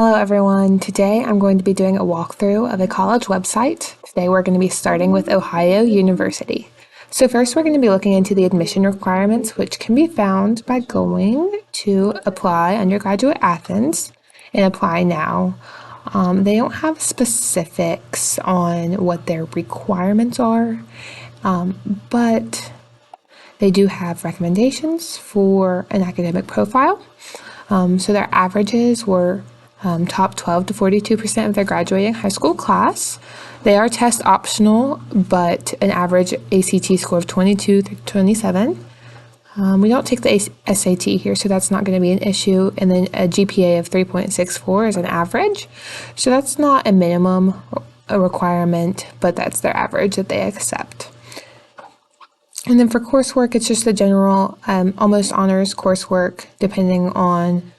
Hello everyone. Today I'm going to be doing a walkthrough of a college website. Today we're going to be starting with Ohio University. So first we're going to be looking into the admission requirements, which can be found by going to apply undergraduate Athens and apply now. They don't have specifics on what their requirements are, but they do have recommendations for an academic profile. So their averages were top 12 to 42% of their graduating high school class. They are test optional, but an average ACT score of 22 to 27. We don't take the SAT here, so that's not going to be an issue. And then a GPA of 3.64 is an average. So that's not a minimum requirement, but that's their average that they accept. And then for coursework, it's just the general, almost honors coursework, depending on,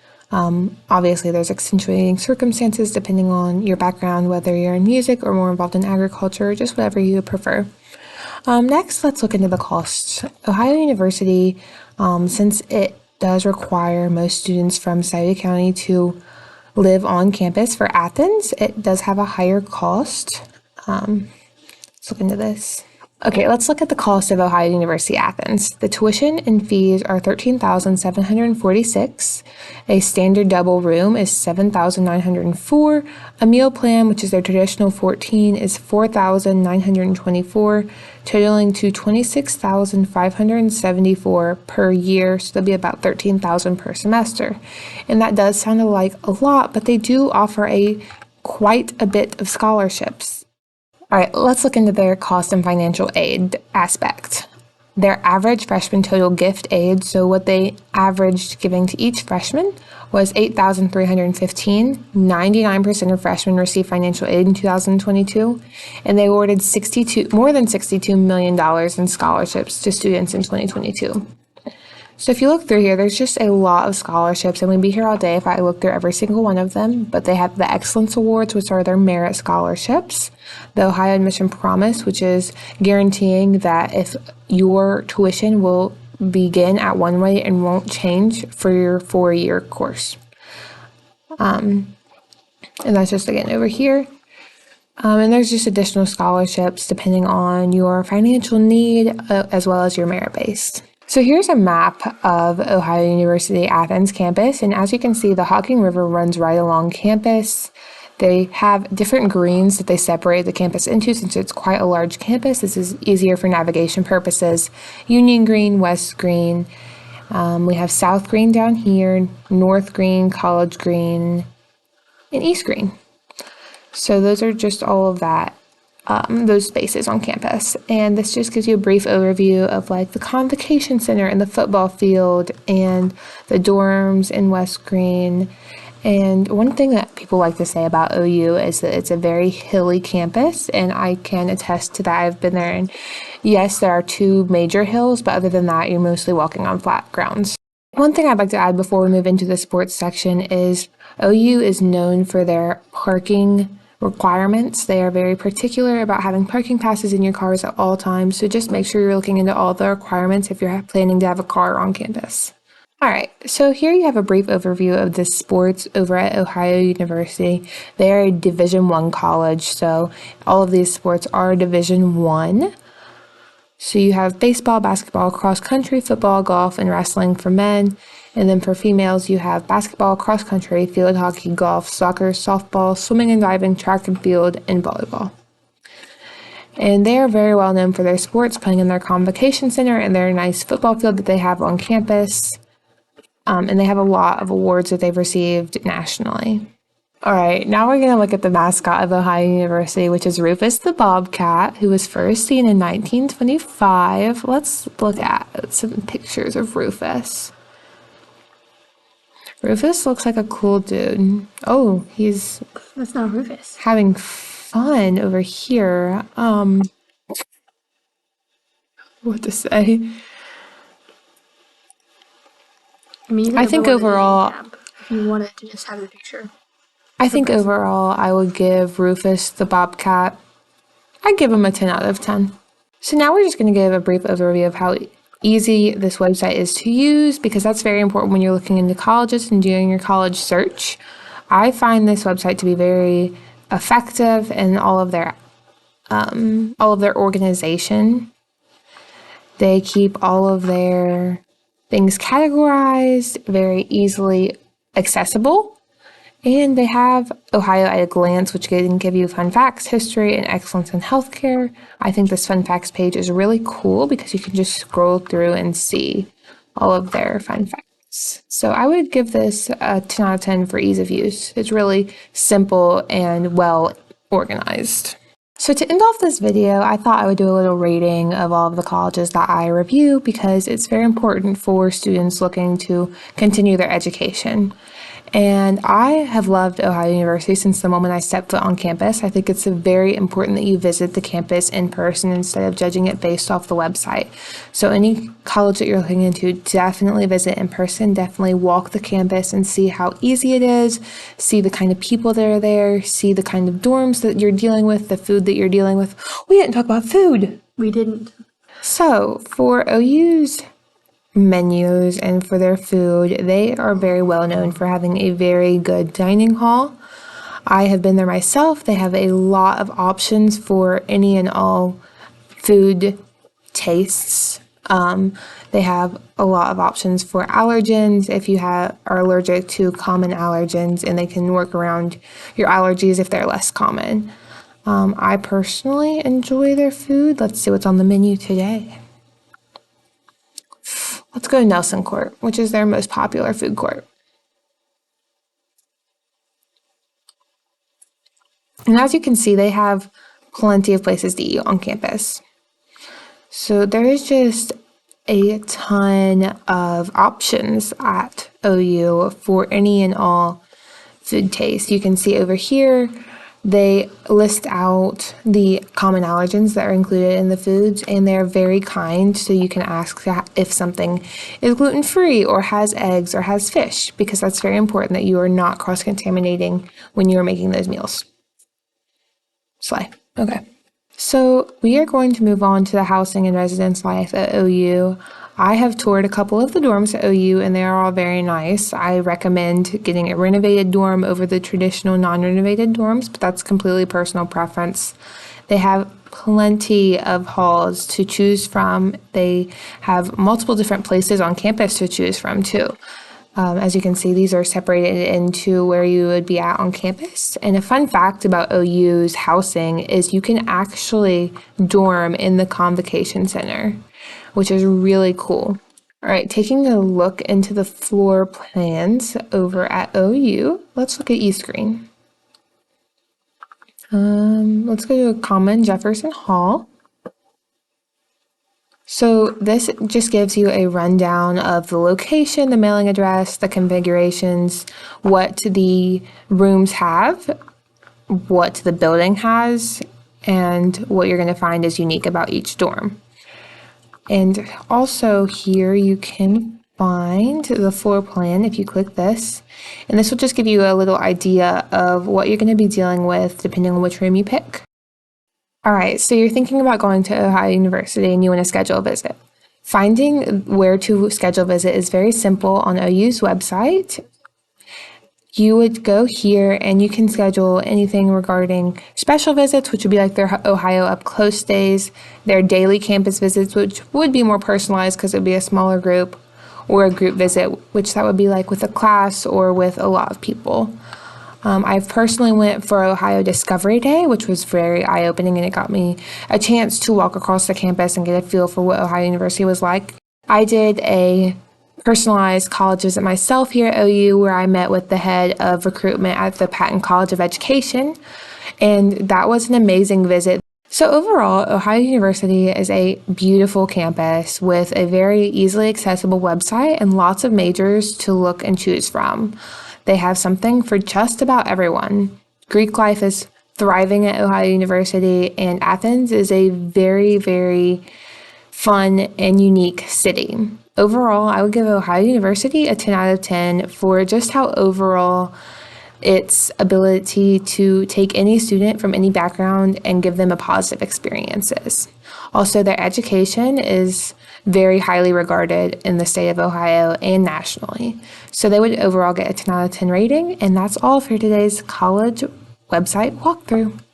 obviously there's accentuating circumstances depending on your background, whether you're in music or more involved in agriculture, just whatever you prefer. Next, let's look into the costs. Ohio University, since it does require most students from Sauter County to live on campus for Athens, it does have a higher cost. Let's look into this. Okay, let's look at the cost of Ohio University Athens. The tuition and fees are $13,746. A standard double room is $7,904. A meal plan, which is their traditional 14, is $4,924, totaling to $26,574 per year. So that'll be about $13,000 per semester. And that does sound like a lot, but they do offer quite a bit of scholarships. All right, let's look into their cost and financial aid aspect. Their average freshman total gift aid, so what they averaged giving to each freshman, was $8,315. 99% of freshmen received financial aid in 2022, and they awarded more than $62 million in scholarships to students in 2022. So if you look through here, there's just a lot of scholarships, and we'd be here all day if I looked through every single one of them, but they have the Excellence Awards, which are their merit scholarships, the Ohio Admission Promise, which is guaranteeing that if your tuition will begin at one rate and won't change for your 4-year course. And that's just, again, over here. And there's just additional scholarships depending on your financial need as well as your merit base. So here's a map of Ohio University Athens campus, and as you can see, the Hocking River runs right along campus. They have different greens that they separate the campus into since it's quite a large campus. This is easier for navigation purposes. Union Green, West Green. We have South Green down here, North Green, College Green, and East Green. So those are just all of that. Those spaces on campus, and this just gives you a brief overview of like the convocation center and the football field and the dorms in West Green. And one thing that people like to say about OU is that it's a very hilly campus, and I can attest to that. I've been there, and yes, there are 2 major hills, but other than that, you're mostly walking on flat grounds. One thing I'd like to add before we move into the sports section is OU is known for their parking requirements. They are very particular about having parking passes in your cars at all times, so just make sure you're looking into all the requirements if you're planning to have a car on campus. All right, so here you have a brief overview of the sports over at Ohio University. They are a Division I college, so all of these sports are Division I. So you have baseball, basketball, cross country, football, golf, and wrestling for men. And then for females, you have basketball, cross country, field hockey, golf, soccer, softball, swimming and diving, track and field, and volleyball. And they are very well known for their sports, playing in their convocation center and their nice football field that they have on campus. And they have a lot of awards that they've received nationally. All right, now we're going to look at the mascot of Ohio University, which is Rufus the Bobcat, who was first seen in 1925. Let's look at some pictures of Rufus. Rufus looks like a cool dude. Oh, That's not Rufus. Having fun over here. What to say? I think overall, if you wanted to just have the picture. I think overall I would give Rufus the Bobcat, I'd give him a 10 out of 10. So now we're just going to give a brief overview of how easy this website is to use, because that's very important when you're looking into colleges and doing your college search. I find this website to be very effective in all of their organization. They keep all of their things categorized, very easily accessible. And they have Ohio at a glance, which can give you fun facts, history, and excellence in healthcare. I think this fun facts page is really cool because you can just scroll through and see all of their fun facts. So I would give this a 10 out of 10 for ease of use. It's really simple and well organized. So to end off this video, I thought I would do a little rating of all of the colleges that I review because it's very important for students looking to continue their education. And I have loved Ohio University since the moment I stepped foot on campus. I think it's very important that you visit the campus in person instead of judging it based off the website. So any college that you're looking into, definitely visit in person, definitely walk the campus and see how easy it is, see the kind of people that are there, see the kind of dorms that you're dealing with, the food that you're dealing with. We didn't talk about food. We didn't. So for OU's menus and for their food, they are very well known for having a very good dining hall. I have been there myself. They have a lot of options for any and all food tastes. They have a lot of options for allergens if you are allergic to common allergens, and they can work around your allergies if they're less common. I personally enjoy their food. Let's see what's on the menu today. Let's go to Nelson Court, which is their most popular food court. And as you can see, they have plenty of places to eat on campus. So there is just a ton of options at OU for any and all food tastes. You can see over here, they list out the common allergens that are included in the foods, and they're very kind. So you can ask if something is gluten-free or has eggs or has fish, because that's very important that you are not cross-contaminating when you're making those meals. Slay. Okay. So we are going to move on to the housing and residence life at OU. I have toured a couple of the dorms at OU, and they are all very nice. I recommend getting a renovated dorm over the traditional non-renovated dorms, but that's completely personal preference. They have plenty of halls to choose from. They have multiple different places on campus to choose from too. As you can see, these are separated into where you would be at on campus. And a fun fact about OU's housing is you can actually dorm in the Convocation Center, which is really cool. All right, taking a look into the floor plans over at OU, let's look at East Green. Let's go to Common Jefferson Hall. So this just gives you a rundown of the location, the mailing address, the configurations, what the rooms have, what the building has, and what you're going to find is unique about each dorm. And also here you can find the floor plan if you click this. And this will just give you a little idea of what you're going to be dealing with depending on which room you pick. All right, so you're thinking about going to Ohio University and you want to schedule a visit. Finding where to schedule a visit is very simple on OU's website. You would go here and you can schedule anything regarding special visits, which would be like their Ohio Up Close days, their daily campus visits, which would be more personalized because it would be a smaller group, or a group visit, which that would be like with a class or with a lot of people. I've personally went for Ohio Discovery Day, which was very eye-opening, and it got me a chance to walk across the campus and get a feel for what Ohio University was like. I did a personalized college visit myself here at OU, where I met with the head of recruitment at the Patton College of Education, and that was an amazing visit. So overall, Ohio University is a beautiful campus with a very easily accessible website and lots of majors to look and choose from. They have something for just about everyone. Greek life is thriving at Ohio University, and Athens is a very, very fun and unique city. Overall, I would give Ohio University a 10 out of 10 for just how overall its ability to take any student from any background and give them a positive experiences. Also, their education is very highly regarded in the state of Ohio and nationally. So they would overall get a 10 out of 10 rating, and that's all for today's college website walkthrough.